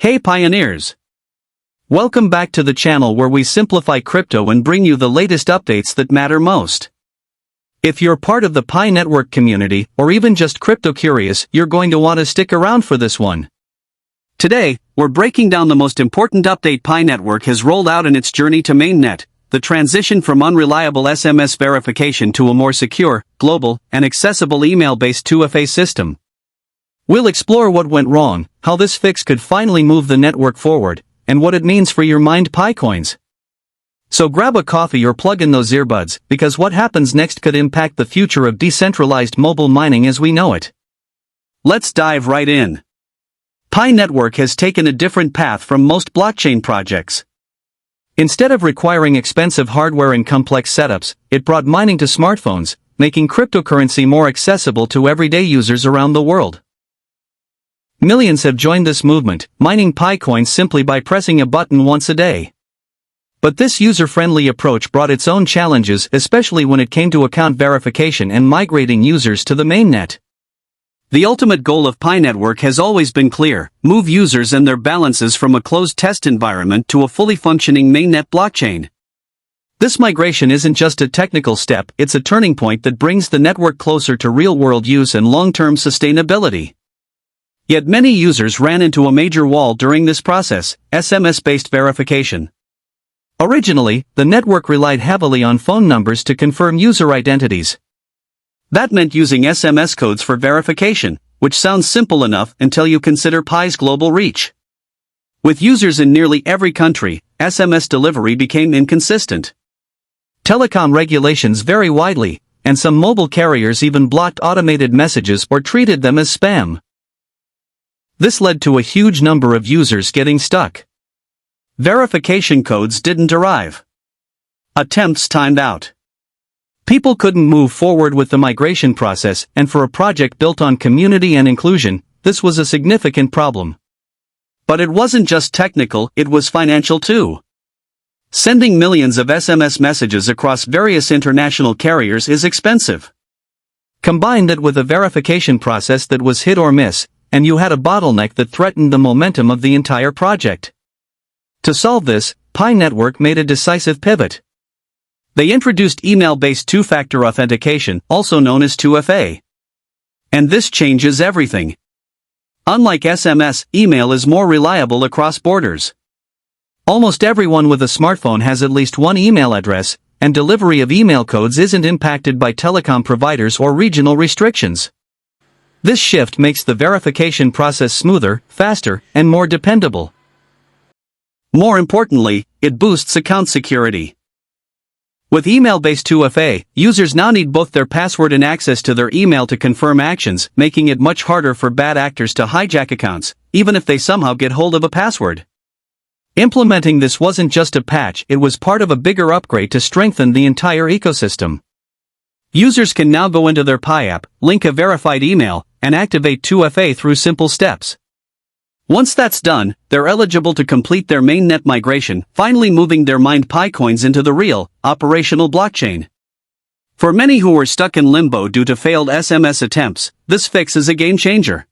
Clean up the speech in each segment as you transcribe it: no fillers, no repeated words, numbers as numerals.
Hey pioneers! Welcome back to the channel where we simplify crypto and bring you the latest updates that matter most. If you're part of the Pi Network community, or even just crypto curious, you're going to want to stick around for this one. Today, we're breaking down the most important update Pi Network has rolled out in its journey to mainnet, the transition from unreliable SMS verification to a more secure, global, and accessible email-based 2FA system. We'll explore what went wrong, how this fix could finally move the network forward, and what it means for your mined Pi coins. So grab a coffee or plug in those earbuds, because what happens next could impact the future of decentralized mobile mining as we know it. Let's dive right in. Pi Network has taken a different path from most blockchain projects. Instead of requiring expensive hardware and complex setups, it brought mining to smartphones, making cryptocurrency more accessible to everyday users around the world. Millions have joined this movement, mining Pi coins simply by pressing a button once a day. But this user-friendly approach brought its own challenges, especially when it came to account verification and migrating users to the mainnet. The ultimate goal of Pi Network has always been clear: move users and their balances from a closed test environment to a fully functioning mainnet blockchain. This migration isn't just a technical step, it's a turning point that brings the network closer to real-world use and long-term sustainability. Yet many users ran into a major wall during this process: SMS-based verification. Originally, the network relied heavily on phone numbers to confirm user identities. That meant using SMS codes for verification, which sounds simple enough until you consider Pi's global reach. With users in nearly every country, SMS delivery became inconsistent. Telecom regulations vary widely, and some mobile carriers even blocked automated messages or treated them as spam. This led to a huge number of users getting stuck. Verification codes didn't arrive. Attempts timed out. People couldn't move forward with the migration process, and for a project built on community and inclusion, this was a significant problem. But it wasn't just technical, it was financial too. Sending millions of SMS messages across various international carriers is expensive. Combine that with a verification process that was hit or miss, and you had a bottleneck that threatened the momentum of the entire project. To solve this, Pi Network made a decisive pivot. They introduced email-based two-factor authentication, also known as 2FA. And this changes everything. Unlike SMS, email is more reliable across borders. Almost everyone with a smartphone has at least one email address, and delivery of email codes isn't impacted by telecom providers or regional restrictions. This shift makes the verification process smoother, faster, and more dependable. More importantly, it boosts account security. With email-based 2FA, users now need both their password and access to their email to confirm actions, making it much harder for bad actors to hijack accounts, even if they somehow get hold of a password. Implementing this wasn't just a patch, it was part of a bigger upgrade to strengthen the entire ecosystem. Users can now go into their Pi app, link a verified email, and activate 2FA through simple steps. Once that's done, they're eligible to complete their mainnet migration, finally moving their mined Pi coins into the real, operational blockchain. For many who were stuck in limbo due to failed SMS attempts, this fix is a game changer.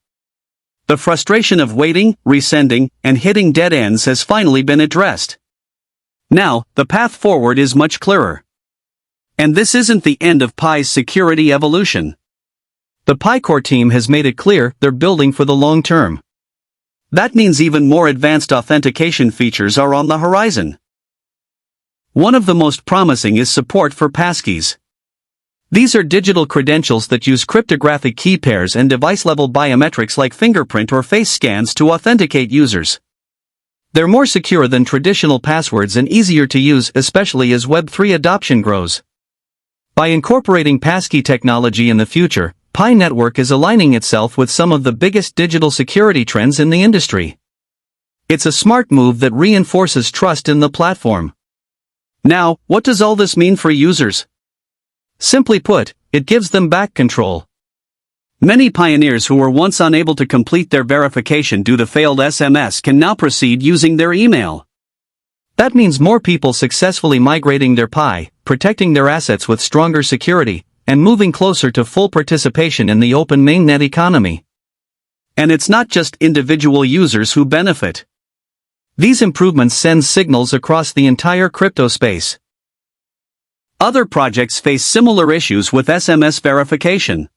The frustration of waiting, resending, and hitting dead ends has finally been addressed. Now, the path forward is much clearer. And this isn't the end of Pi's security evolution. The Pi core team has made it clear they're building for the long term. That means even more advanced authentication features are on the horizon. One of the most promising is support for passkeys. These are digital credentials that use cryptographic key pairs and device-level biometrics like fingerprint or face scans to authenticate users. They're more secure than traditional passwords and easier to use, especially as Web3 adoption grows. By incorporating passkey technology in the future, Pi Network is aligning itself with some of the biggest digital security trends in the industry. It's a smart move that reinforces trust in the platform. Now, what does all this mean for users? Simply put, it gives them back control. Many pioneers who were once unable to complete their verification due to failed SMS can now proceed using their email. That means more people successfully migrating their Pi, protecting their assets with stronger security, and moving closer to full participation in the open mainnet economy. And it's not just individual users who benefit. These improvements send signals across the entire crypto space. Other projects face similar issues with SMS verification.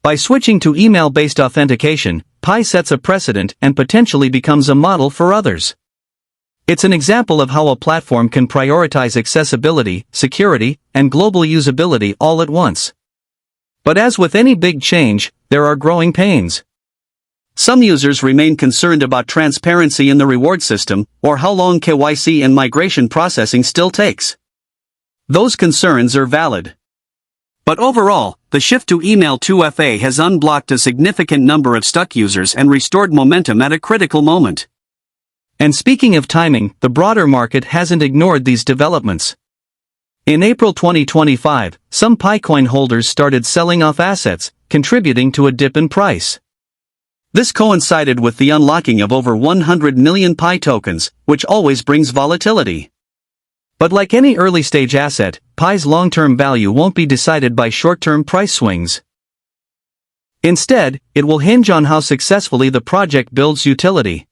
By switching to email-based authentication, Pi sets a precedent and potentially becomes a model for others. It's an example of how a platform can prioritize accessibility, security, and global usability all at once. But as with any big change, there are growing pains. Some users remain concerned about transparency in the reward system, or how long KYC and migration processing still takes. Those concerns are valid. But overall, the shift to email 2FA has unblocked a significant number of stuck users and restored momentum at a critical moment. And speaking of timing, the broader market hasn't ignored these developments. In April 2025, some PiCoin holders started selling off assets, contributing to a dip in price. This coincided with the unlocking of over 100 million Pi tokens, which always brings volatility. But like any early-stage asset, Pi's long-term value won't be decided by short-term price swings. Instead, it will hinge on how successfully the project builds utility,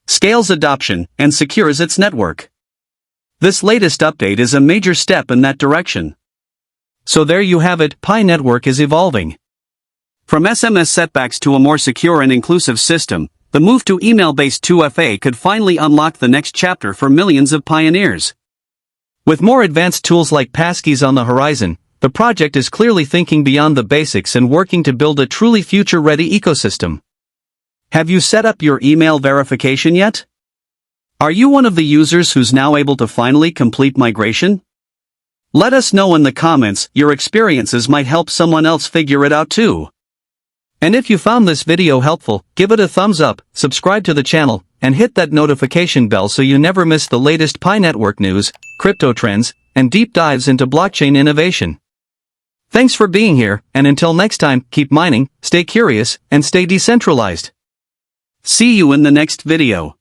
scales adoption, and secures its network. This latest update is a major step in that direction. So there you have it, Pi network is evolving. From SMS setbacks to a more secure and inclusive system, the move to email-based 2FA could finally unlock the next chapter for millions of pioneers. With more advanced tools like Passkeys on the horizon, the project is clearly thinking beyond the basics and working to build a truly future-ready ecosystem. Have you set up your email verification yet? Are you one of the users who's now able to finally complete migration? Let us know in the comments. Your experiences might help someone else figure it out too. And if you found this video helpful, give it a thumbs up, subscribe to the channel, and hit that notification bell so you never miss the latest Pi network news, crypto trends, and deep dives into blockchain innovation. Thanks for being here, and until next time, keep mining, stay curious, and stay decentralized. See you in the next video.